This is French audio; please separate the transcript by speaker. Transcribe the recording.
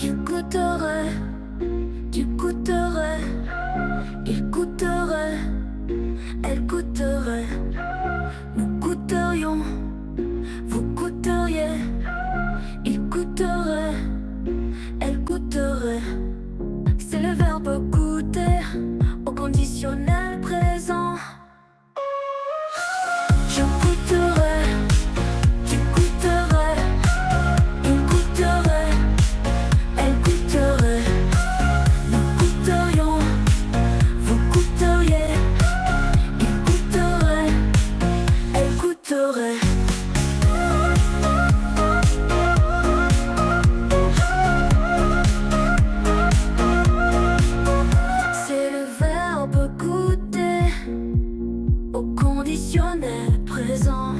Speaker 1: Tu goûterais, tu goûterais, il goûterait, elle goûterait. Nous goûterions, vous goûteriez, il goûterait, elle goûterait. C'est le verbe goûter au conditionnel présent. Je goûterai, tu goûterais, il goûterait, elle goûterait. Nous goûterions, vous goûteriez, il goûterait, elle goûterait. C'est le verbe goûter au conditionnel présent.